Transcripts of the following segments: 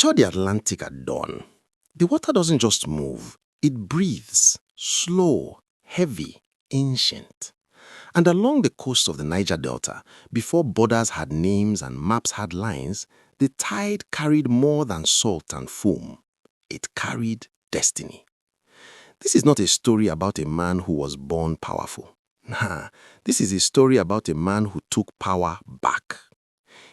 Picture the Atlantic at dawn. The water doesn't just move, it breathes, slow, heavy, ancient. And along the coast of the Niger Delta, before borders had names and maps had lines, the tide carried more than salt and foam. It carried destiny. This is not a story about a man who was born powerful. Nah, this is a story about a man who took power back.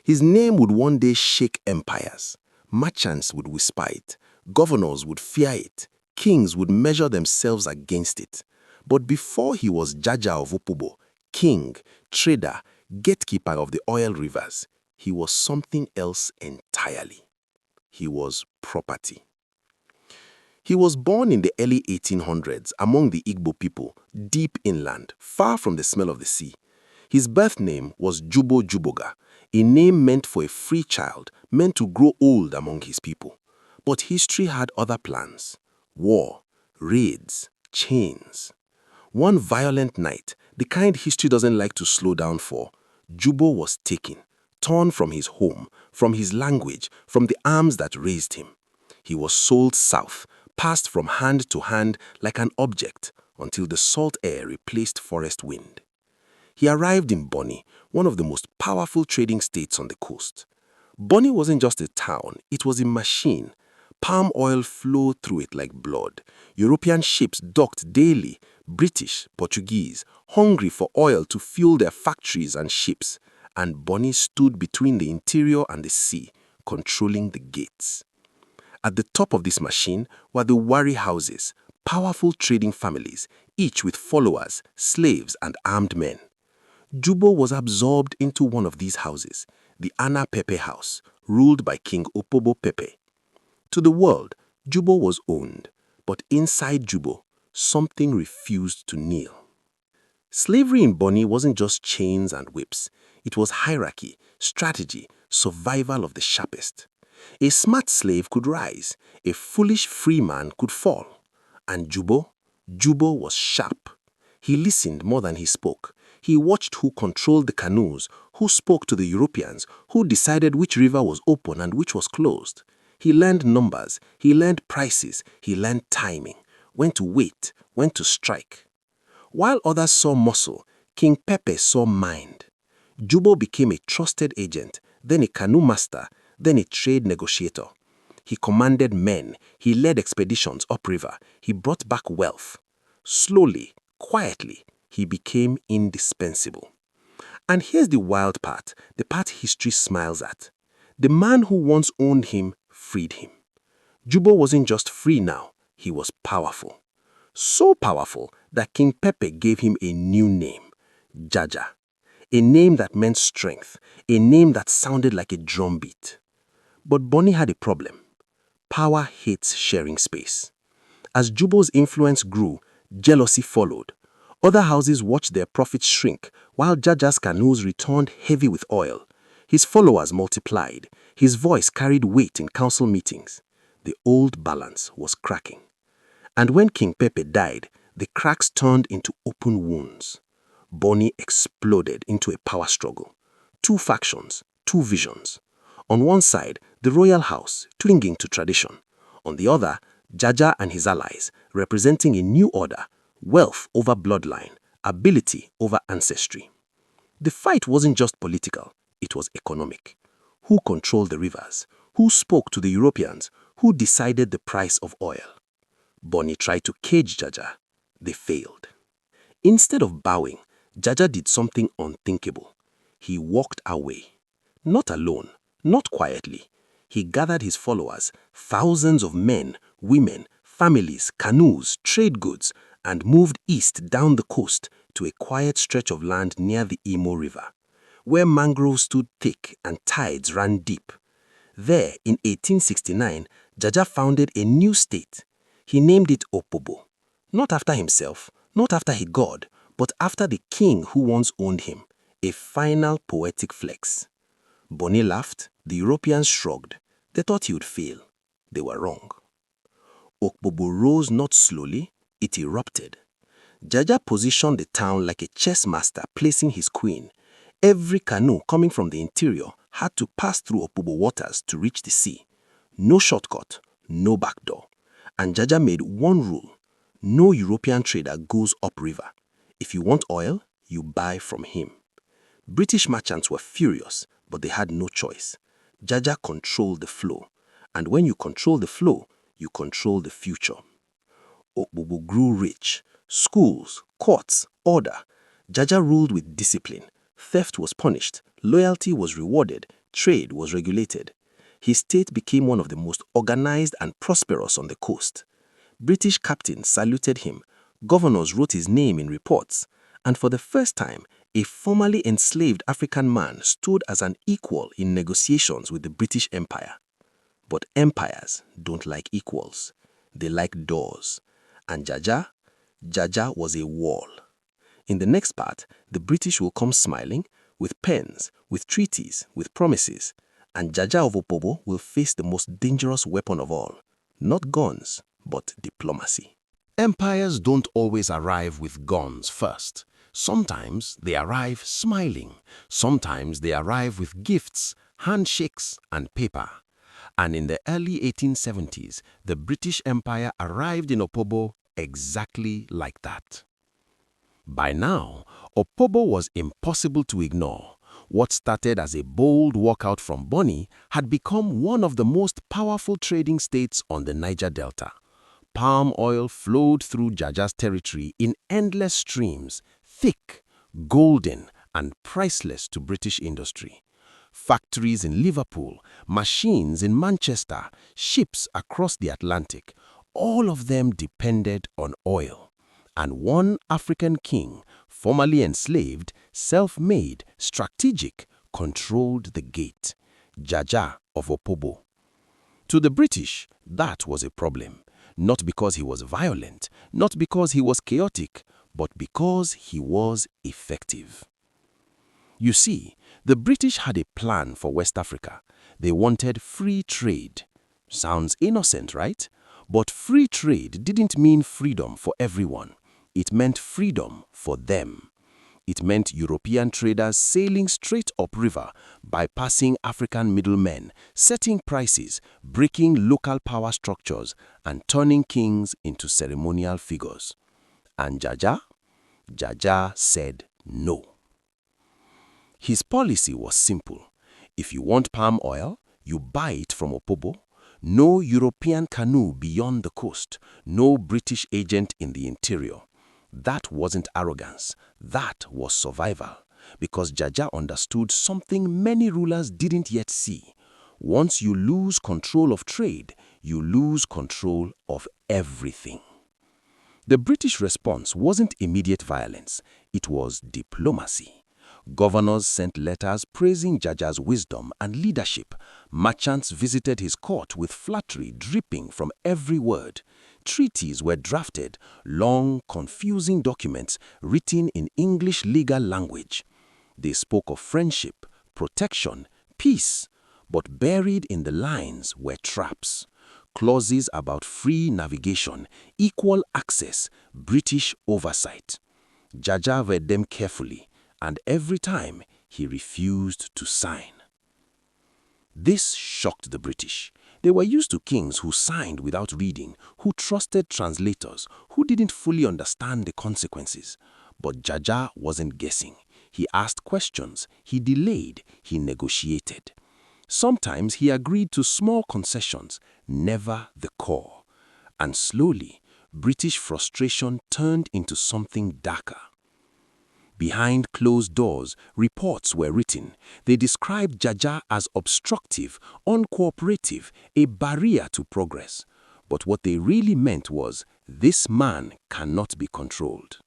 His name would one day shake empires. Merchants would whisper it. Governors would fear it. Kings would measure themselves against it. But before he was Jaja of Opobo, king, trader, gatekeeper of the oil rivers, he was something else entirely. He was property. He was born in the early 1800s among the Igbo people, deep inland, far from the smell of the sea. His birth name was Jubo Juboga, a name meant for a free child, meant to grow old among his people. But history had other plans. War, raids, chains. One violent night, the kind history doesn't like to slow down for, Jubo was taken, torn from his home, from his language, from the arms that raised him. He was sold south, passed from hand to hand like an object until the salt air replaced forest wind. He arrived in Bonny, one of the most powerful trading states on the coast. Bonny wasn't just a town, it was a machine. Palm oil flowed through it like blood. European ships docked daily, British, Portuguese, hungry for oil to fuel their factories and ships. And Bonny stood between the interior and the sea, controlling the gates. At the top of this machine were the Wari houses, powerful trading families, each with followers, slaves, and armed men. Jubo was absorbed into one of these houses, the Ana Pepe house, ruled by King Opobo Pepe. To the world, Jubo was owned, but inside Jubo, something refused to kneel. Slavery in Bonny wasn't just chains and whips. It was hierarchy, strategy, survival of the sharpest. A smart slave could rise, a foolish free man could fall. And Jubo was sharp. He listened more than he spoke. He watched who controlled the canoes, who spoke to the Europeans, who decided which river was open and which was closed. He learned numbers, he learned prices, he learned timing, when to wait, when to strike. While others saw muscle, King Pepe saw mind. Jubo became a trusted agent, then a canoe master, then a trade negotiator. He commanded men, he led expeditions upriver, he brought back wealth. Slowly, quietly, he became indispensable. And here's the wild part, the part history smiles at. The man who once owned him freed him. Jubo wasn't just free now, he was powerful. So powerful that King Pepe gave him a new name, Jaja. A name that meant strength, a name that sounded like a drumbeat. But Bonny had a problem. Power hates sharing space. As Jubo's influence grew, jealousy followed. Other houses watched their profits shrink, while Jaja's canoes returned heavy with oil. His followers multiplied. His voice carried weight in council meetings. The old balance was cracking. And when King Pepe died, the cracks turned into open wounds. Bonny exploded into a power struggle. Two factions, two visions. On one side, the royal house, clinging to tradition. On the other, Jaja and his allies, representing a new order, wealth over bloodline, ability over ancestry. The fight wasn't just political, it was economic. Who controlled the rivers? Who spoke to the Europeans? Who decided the price of oil? Bonny tried to cage Jaja. They failed. Instead of bowing, Jaja did something unthinkable. He walked away. Not alone, not quietly. He gathered his followers, thousands of men, women, families, canoes, trade goods, and moved east down the coast to a quiet stretch of land near the Imo River, where mangroves stood thick and tides ran deep. There, in 1869, Jaja founded a new state. He named it Opobo, not after himself, not after a god, but after the king who once owned him, a final poetic flex. Bonny laughed, the Europeans shrugged. They thought he would fail. They were wrong. Opobo rose not slowly, it erupted. Jaja positioned the town like a chess master placing his queen. Every canoe coming from the interior had to pass through Opobo waters to reach the sea. No shortcut, no backdoor. And Jaja made one rule: no European trader goes upriver. If you want oil, you buy from him. British merchants were furious, but they had no choice. Jaja controlled the flow, and when you control the flow, you control the future. Opobo grew rich. Schools, courts, order. Jaja ruled with discipline. Theft was punished, loyalty was rewarded, trade was regulated. His state became one of the most organized and prosperous on the coast. British captains saluted him, governors wrote his name in reports, and for the first time, a formerly enslaved African man stood as an equal in negotiations with the British Empire. But empires don't like equals. They like doors. And Jaja was a wall. In the next part, the British will come smiling, with pens, with treaties, with promises, and Jaja of Opobo will face the most dangerous weapon of all, not guns, but diplomacy. Empires don't always arrive with guns first. Sometimes they arrive smiling. Sometimes they arrive with gifts, handshakes, and paper. And in the early 1870s, the British Empire arrived in Opobo exactly like that. By now, Opobo was impossible to ignore. What started as a bold walkout from Bonny had become one of the most powerful trading states on the Niger Delta. Palm oil flowed through Jaja's territory in endless streams, thick, golden, and priceless to British industry. Factories in Liverpool, machines in Manchester, ships across the Atlantic, all of them depended on oil. And one African king, formerly enslaved, self-made, strategic, controlled the gate: Jaja of Opobo. To the British, that was a problem, not because he was violent, not because he was chaotic, but because he was effective. You see, the British had a plan for West Africa. They wanted free trade. Sounds innocent, right? But free trade didn't mean freedom for everyone. It meant freedom for them. It meant European traders sailing straight upriver, bypassing African middlemen, setting prices, breaking local power structures, and turning kings into ceremonial figures. And Jaja? Jaja said no. His policy was simple. If you want palm oil, you buy it from Opobo. No European canoe beyond the coast. No British agent in the interior. That wasn't arrogance. That was survival. Because Jaja understood something many rulers didn't yet see. Once you lose control of trade, you lose control of everything. The British response wasn't immediate violence. It was diplomacy. Governors sent letters praising Jaja's wisdom and leadership. Merchants visited his court with flattery dripping from every word. Treaties were drafted, long, confusing documents written in English legal language. They spoke of friendship, protection, peace, but buried in the lines were traps. Clauses about free navigation, equal access, British oversight. Jaja read them carefully, and every time he refused to sign. This shocked the British. They were used to kings who signed without reading, who trusted translators, who didn't fully understand the consequences. But Jaja wasn't guessing. He asked questions, he delayed, he negotiated. Sometimes he agreed to small concessions, never the core. And slowly, British frustration turned into something darker. Behind closed doors, reports were written. They described Jaja as obstructive, uncooperative, a barrier to progress. But what they really meant was, this man cannot be controlled.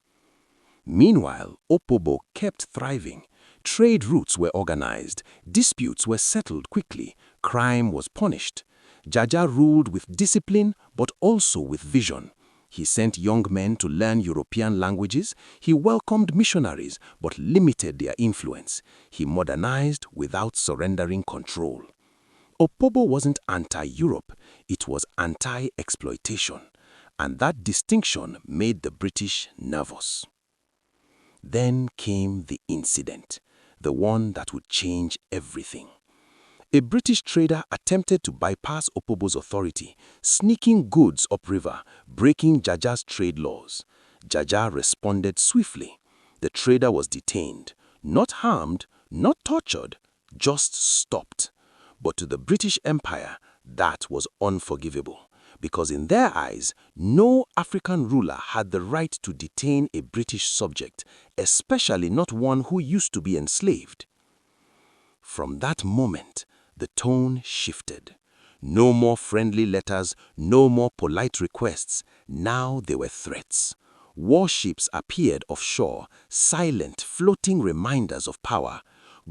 Meanwhile, Opobo kept thriving. Trade routes were organized, disputes were settled quickly, crime was punished. Jaja ruled with discipline, but also with vision. He sent young men to learn European languages. He welcomed missionaries, but limited their influence. He modernized without surrendering control. Opobo wasn't anti-Europe, it was anti-exploitation. And that distinction made the British nervous. Then came the incident, the one that would change everything. A British trader attempted to bypass Opobo's authority, sneaking goods upriver, breaking Jaja's trade laws. Jaja responded swiftly. The trader was detained, not harmed, not tortured, just stopped. But to the British Empire, that was unforgivable, because in their eyes, no African ruler had the right to detain a British subject, especially not one who used to be enslaved. From that moment, the tone shifted. No more friendly letters, no more polite requests. Now they were threats. Warships appeared offshore, silent, floating reminders of power.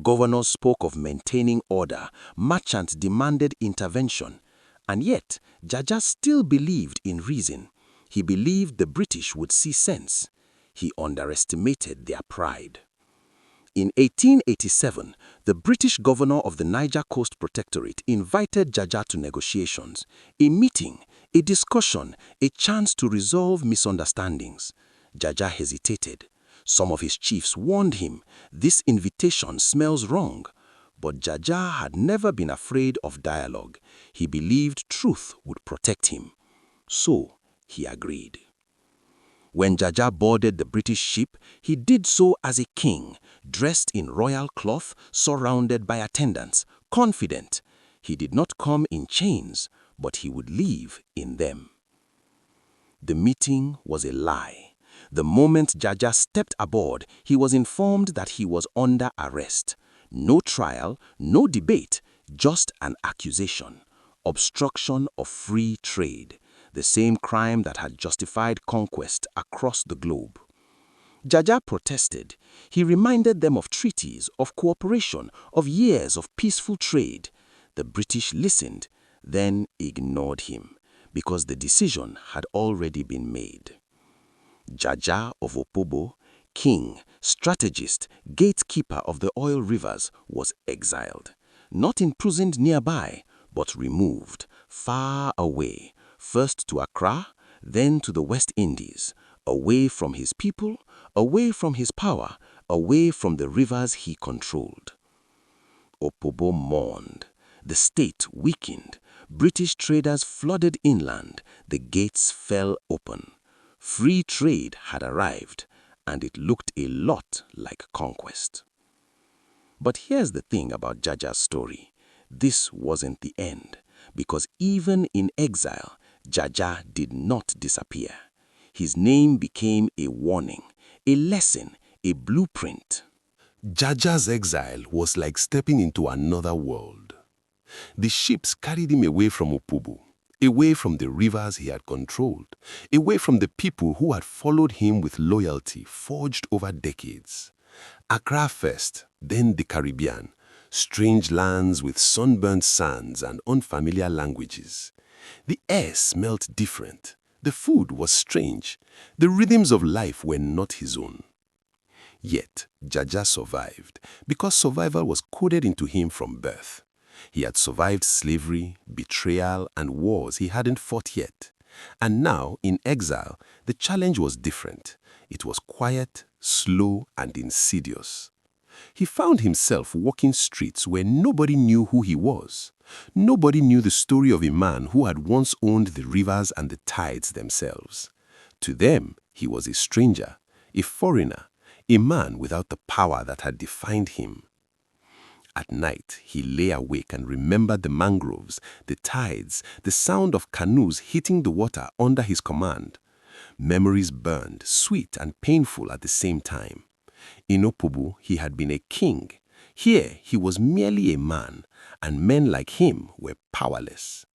Governors spoke of maintaining order. Merchants demanded intervention. And yet, Jaja still believed in reason. He believed the British would see sense. He underestimated their pride. In 1887, the British governor of the Niger Coast Protectorate invited Jaja to negotiations, a meeting, a discussion, a chance to resolve misunderstandings. Jaja hesitated. Some of his chiefs warned him, this invitation smells wrong. But Jaja had never been afraid of dialogue. He believed truth would protect him. So he agreed. When Jaja boarded the British ship, he did so as a king, dressed in royal cloth, surrounded by attendants, confident. He did not come in chains, but he would leave in them. The meeting was a lie. The moment Jaja stepped aboard, he was informed that he was under arrest. No trial, no debate, just an accusation. Obstruction of free trade, the same crime that had justified conquest across the globe. Jaja protested. He reminded them of treaties, of cooperation, of years of peaceful trade. The British listened, then ignored him, because the decision had already been made. Jaja of Opobo, king, strategist, gatekeeper of the oil rivers, was exiled. Not imprisoned nearby, but removed, far away, first to Accra, then to the West Indies, away from his people, away from his power, away from the rivers he controlled. Opobo mourned. The state weakened. British traders flooded inland. The gates fell open. Free trade had arrived, and it looked a lot like conquest. But here's the thing about Jaja's story. This wasn't the end, because even in exile, Jaja did not disappear. His name became a warning, a lesson, a blueprint. Jaja's exile was like stepping into another world. The ships carried him away from Opobo, away from the rivers he had controlled, away from the people who had followed him with loyalty forged over decades. Accra first, then the Caribbean, strange lands with sunburned sands and unfamiliar languages. The air smelt different. The food was strange. The rhythms of life were not his own. Yet, Jaja survived, because survival was coded into him from birth. He had survived slavery, betrayal, and wars he hadn't fought yet. And now, in exile, the challenge was different. It was quiet, slow, and insidious. He found himself walking streets where nobody knew who he was. Nobody knew the story of a man who had once owned the rivers and the tides themselves. To them, he was a stranger, a foreigner, a man without the power that had defined him. At night, he lay awake and remembered the mangroves, the tides, the sound of canoes hitting the water under his command. Memories burned, sweet and painful at the same time. In Opobo, he had been a king. Here, he was merely a man, and men like him were powerless.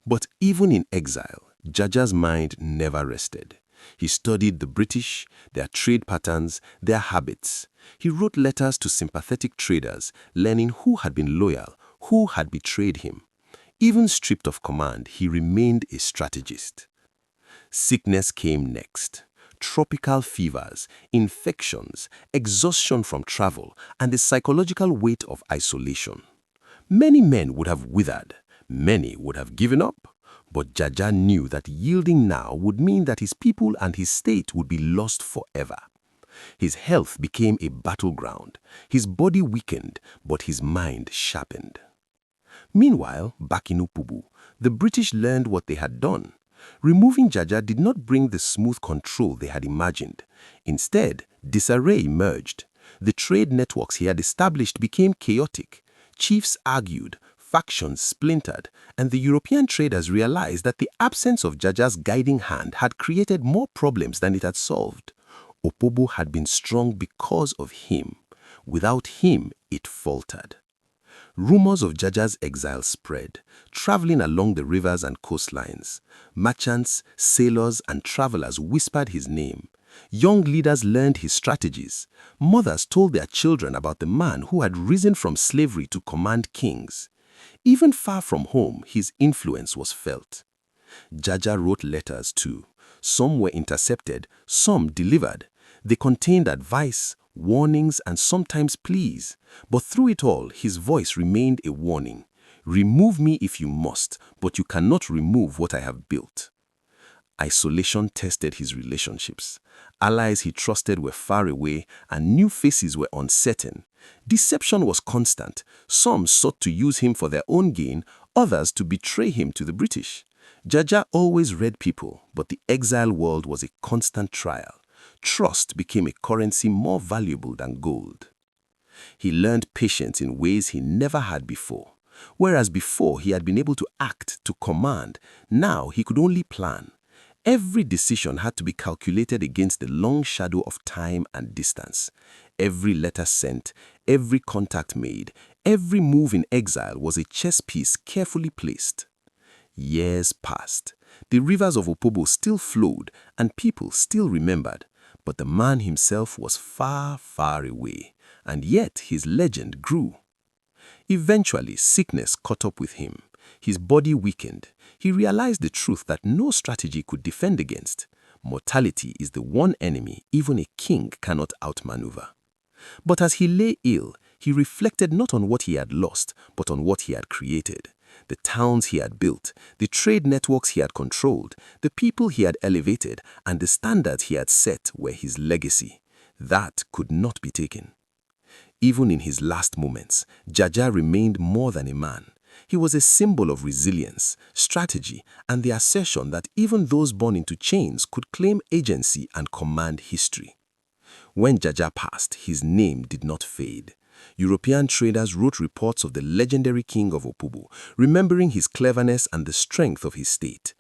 But even in exile, Jaja's mind never rested. He studied the British, their trade patterns, their habits. He wrote letters to sympathetic traders, learning who had been loyal, who had betrayed him. Even stripped of command, he remained a strategist. Sickness came next. Tropical fevers, infections, exhaustion from travel, and the psychological weight of isolation. Many men would have withered. Many would have given up. But Jaja knew that yielding now would mean that his people and his state would be lost forever. His health became a battleground. His body weakened, but his mind sharpened. Meanwhile, back in Opobo, the British learned what they had done. Removing Jaja did not bring the smooth control they had imagined. Instead, disarray emerged. The trade networks he had established became chaotic. Chiefs argued, factions splintered, and the European traders realized that the absence of Jaja's guiding hand had created more problems than it had solved. Opobo had been strong because of him. Without him, it faltered. Rumors of Jaja's exile spread, traveling along the rivers and coastlines. Merchants, sailors, and travelers whispered his name. Young leaders learned his strategies. Mothers told their children about the man who had risen from slavery to command kings. Even far from home, his influence was felt. Jaja wrote letters too. Some were intercepted, some delivered. They contained advice, warnings, and sometimes pleas. But through it all, his voice remained a warning. Remove me if you must, but you cannot remove what I have built. Isolation tested his relationships. Allies he trusted were far away, and new faces were uncertain. Deception was constant. Some sought to use him for their own gain, others to betray him to the British. Jaja always read people, but the exile world was a constant trial. Trust became a currency more valuable than gold. He learned patience in ways he never had before. Whereas before he had been able to act, to command, now he could only plan. Every decision had to be calculated against the long shadow of time and distance. Every letter sent, every contact made, every move in exile was a chess piece carefully placed. Years passed. The rivers of Opobo still flowed and people still remembered. But the man himself was far, far away, and yet his legend grew. Eventually, sickness caught up with him. His body weakened. He realized the truth that no strategy could defend against. Mortality is the one enemy even a king cannot outmaneuver. But as he lay ill, he reflected not on what he had lost, but on what he had created. The towns he had built, the trade networks he had controlled, the people he had elevated, and the standards he had set were his legacy. That could not be taken. Even in his last moments, Jaja remained more than a man. He was a symbol of resilience, strategy, and the assertion that even those born into chains could claim agency and command history. When Jaja passed, his name did not fade. European traders wrote reports of the legendary king of Opobo, remembering his cleverness and the strength of his state.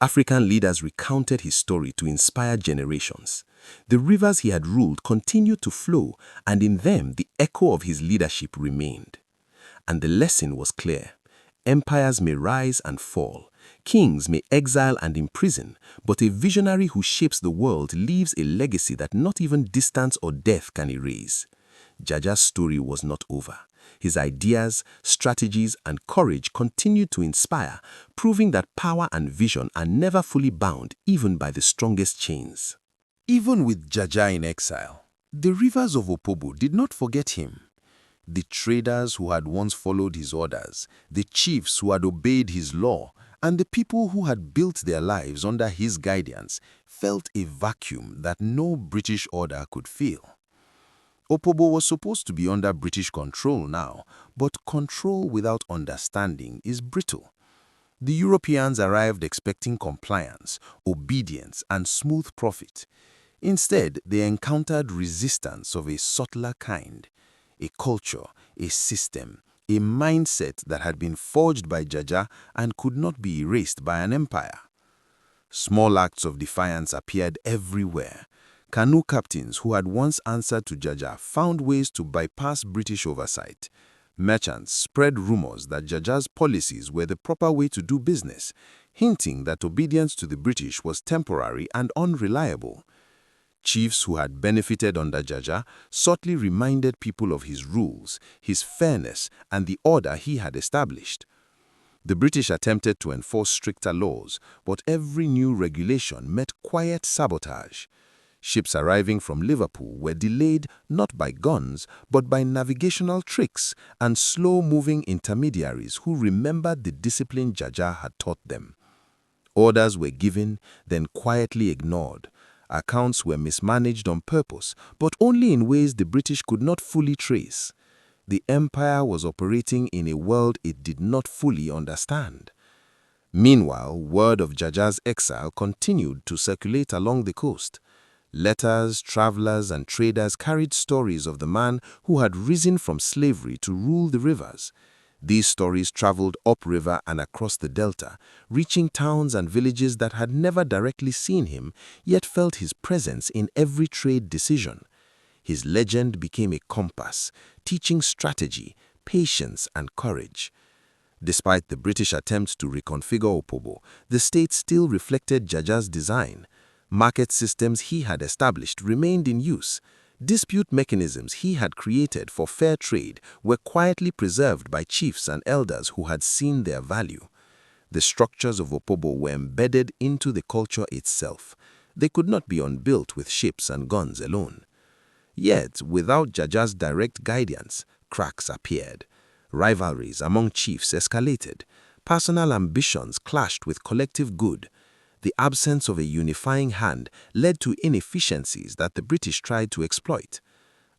African leaders recounted his story to inspire generations. The rivers he had ruled continued to flow, and in them the echo of his leadership remained. And the lesson was clear. Empires may rise and fall. Kings may exile and imprison, but a visionary who shapes the world leaves a legacy that not even distance or death can erase. Jaja's story was not over. His ideas, strategies, and courage continued to inspire, proving that power and vision are never fully bound even by the strongest chains. Even with Jaja in exile, the rivers of Opobo did not forget him. The traders who had once followed his orders, the chiefs who had obeyed his law, and the people who had built their lives under his guidance felt a vacuum that no British order could fill. Opobo was supposed to be under British control now, but control without understanding is brittle. The Europeans arrived expecting compliance, obedience, and smooth profit. Instead, they encountered resistance of a subtler kind, a culture, a system, a mindset that had been forged by Jaja and could not be erased by an empire. Small acts of defiance appeared everywhere. Canoe captains who had once answered to Jaja found ways to bypass British oversight. Merchants spread rumors that Jaja's policies were the proper way to do business, hinting that obedience to the British was temporary and unreliable. Chiefs who had benefited under Jaja subtly reminded people of his rules, his fairness, and the order he had established. The British attempted to enforce stricter laws, but every new regulation met quiet sabotage. Ships arriving from Liverpool were delayed not by guns, but by navigational tricks and slow-moving intermediaries who remembered the discipline Jaja had taught them. Orders were given, then quietly ignored. Accounts were mismanaged on purpose, but only in ways the British could not fully trace. The empire was operating in a world it did not fully understand. Meanwhile, word of Jaja's exile continued to circulate along the coast. Letters, travelers, and traders carried stories of the man who had risen from slavery to rule the rivers. These stories traveled upriver and across the delta, reaching towns and villages that had never directly seen him, yet felt his presence in every trade decision. His legend became a compass, teaching strategy, patience, and courage. Despite the British attempts to reconfigure Opobo, the state still reflected Jaja's design. Market systems he had established remained in use. Dispute mechanisms he had created for fair trade were quietly preserved by chiefs and elders who had seen their value. The structures of Opobo were embedded into the culture itself. They could not be unbuilt with ships and guns alone. Yet, without Jaja's direct guidance, cracks appeared. Rivalries among chiefs escalated. Personal ambitions clashed with collective good. The absence of a unifying hand led to inefficiencies that the British tried to exploit.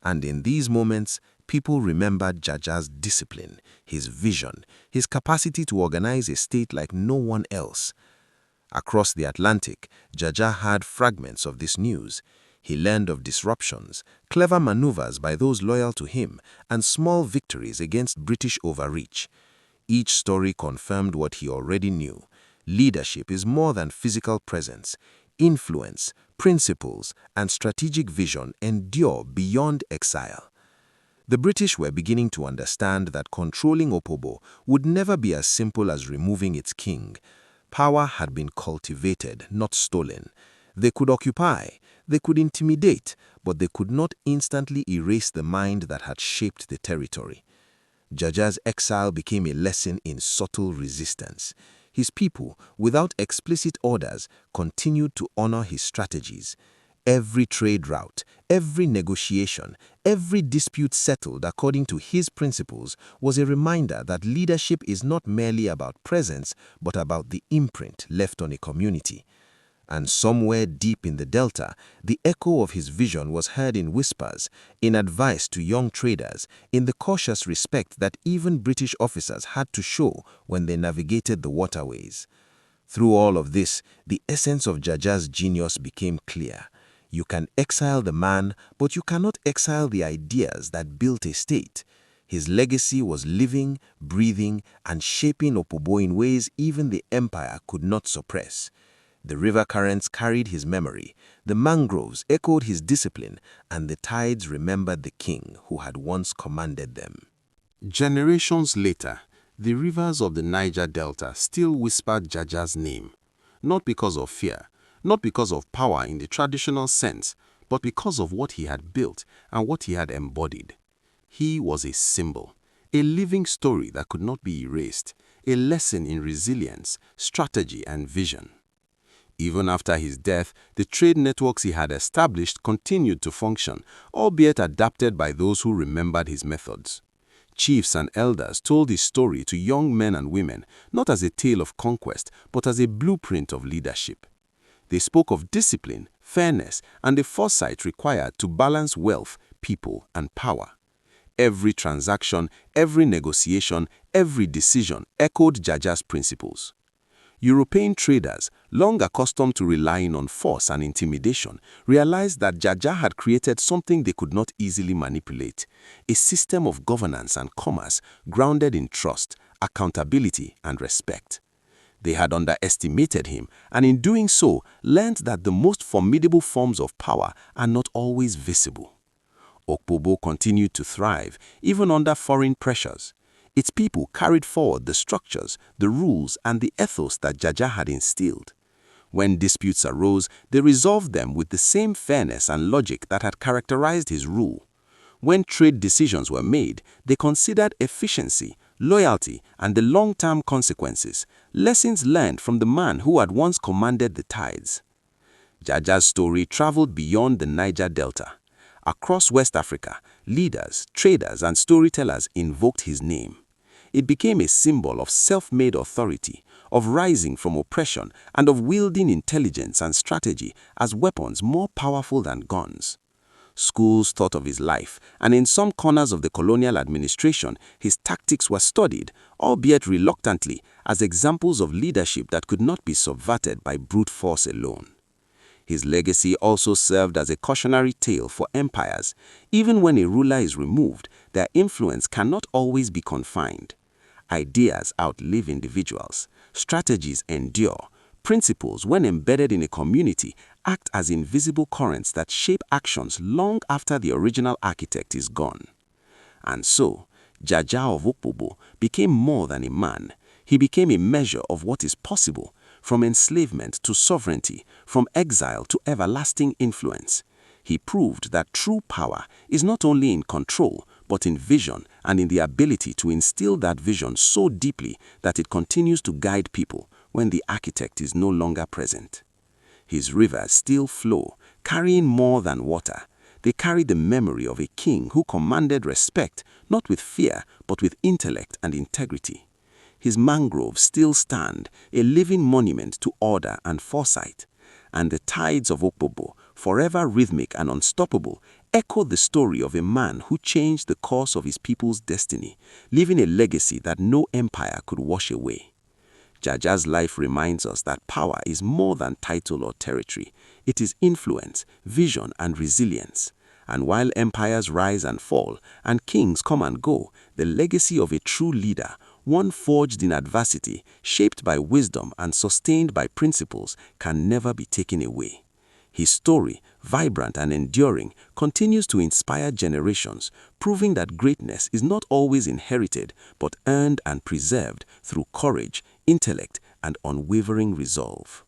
And in these moments, people remembered Jaja's discipline, his vision, his capacity to organize a state like no one else. Across the Atlantic, Jaja heard fragments of this news. He learned of disruptions, clever maneuvers by those loyal to him, and small victories against British overreach. Each story confirmed what he already knew. Leadership is more than physical presence. Influence, principles, and strategic vision endure beyond exile. The British were beginning to understand that controlling Opobo would never be as simple as removing its king. Power had been cultivated, not stolen. They could occupy, they could intimidate, but they could not instantly erase the mind that had shaped the territory. Jaja's exile became a lesson in subtle resistance. His people, without explicit orders, continued to honor his strategies. Every trade route, every negotiation, every dispute settled according to his principles was a reminder that leadership is not merely about presence, but about the imprint left on a community. And somewhere deep in the delta, the echo of his vision was heard in whispers, in advice to young traders, in the cautious respect that even British officers had to show when they navigated the waterways. Through all of this, the essence of Jaja's genius became clear. You can exile the man, but you cannot exile the ideas that built a state. His legacy was living, breathing, and shaping Opobo in ways even the empire could not suppress. The river currents carried his memory, the mangroves echoed his discipline, and the tides remembered the king who had once commanded them. Generations later, the rivers of the Niger Delta still whispered Jaja's name, not because of fear, not because of power in the traditional sense, but because of what he had built and what he had embodied. He was a symbol, a living story that could not be erased, a lesson in resilience, strategy, and vision. Even after his death, the trade networks he had established continued to function, albeit adapted by those who remembered his methods. Chiefs and elders told his story to young men and women, not as a tale of conquest, but as a blueprint of leadership. They spoke of discipline, fairness, and the foresight required to balance wealth, people, and power. Every transaction, every negotiation, every decision echoed Jaja's principles. European traders, long accustomed to relying on force and intimidation, realized that Jaja had created something they could not easily manipulate, a system of governance and commerce grounded in trust, accountability, and respect. They had underestimated him, and in doing so, learned that the most formidable forms of power are not always visible. Opobo continued to thrive, even under foreign pressures. Its people carried forward the structures, the rules, and the ethos that Jaja had instilled. When disputes arose, they resolved them with the same fairness and logic that had characterized his rule. When trade decisions were made, they considered efficiency, loyalty, and the long-term consequences, lessons learned from the man who had once commanded the tides. Jaja's story traveled beyond the Niger Delta. Across West Africa, leaders, traders, and storytellers invoked his name. It became a symbol of self-made authority, of rising from oppression, and of wielding intelligence and strategy as weapons more powerful than guns. Schools thought of his life, and in some corners of the colonial administration, his tactics were studied, albeit reluctantly, as examples of leadership that could not be subverted by brute force alone. His legacy also served as a cautionary tale for empires. Even when a ruler is removed, their influence cannot always be confined. Ideas outlive individuals. Strategies endure. Principles, when embedded in a community, act as invisible currents that shape actions long after the original architect is gone. And so, Jaja of Opobo became more than a man. He became a measure of what is possible, from enslavement to sovereignty, from exile to everlasting influence. He proved that true power is not only in control, but in vision and in the ability to instill that vision so deeply that it continues to guide people when the architect is no longer present. His rivers still flow, carrying more than water. They carry the memory of a king who commanded respect, not with fear, but with intellect and integrity. His mangroves still stand, a living monument to order and foresight. And the tides of Opobo, forever rhythmic and unstoppable, echo the story of a man who changed the course of his people's destiny, leaving a legacy that no empire could wash away. Jaja's life reminds us that power is more than title or territory. It is influence, vision, and resilience. And while empires rise and fall, and kings come and go, the legacy of a true leader, one forged in adversity, shaped by wisdom and sustained by principles, can never be taken away. His story, vibrant and enduring, continues to inspire generations, proving that greatness is not always inherited, but earned and preserved through courage, intellect, and unwavering resolve.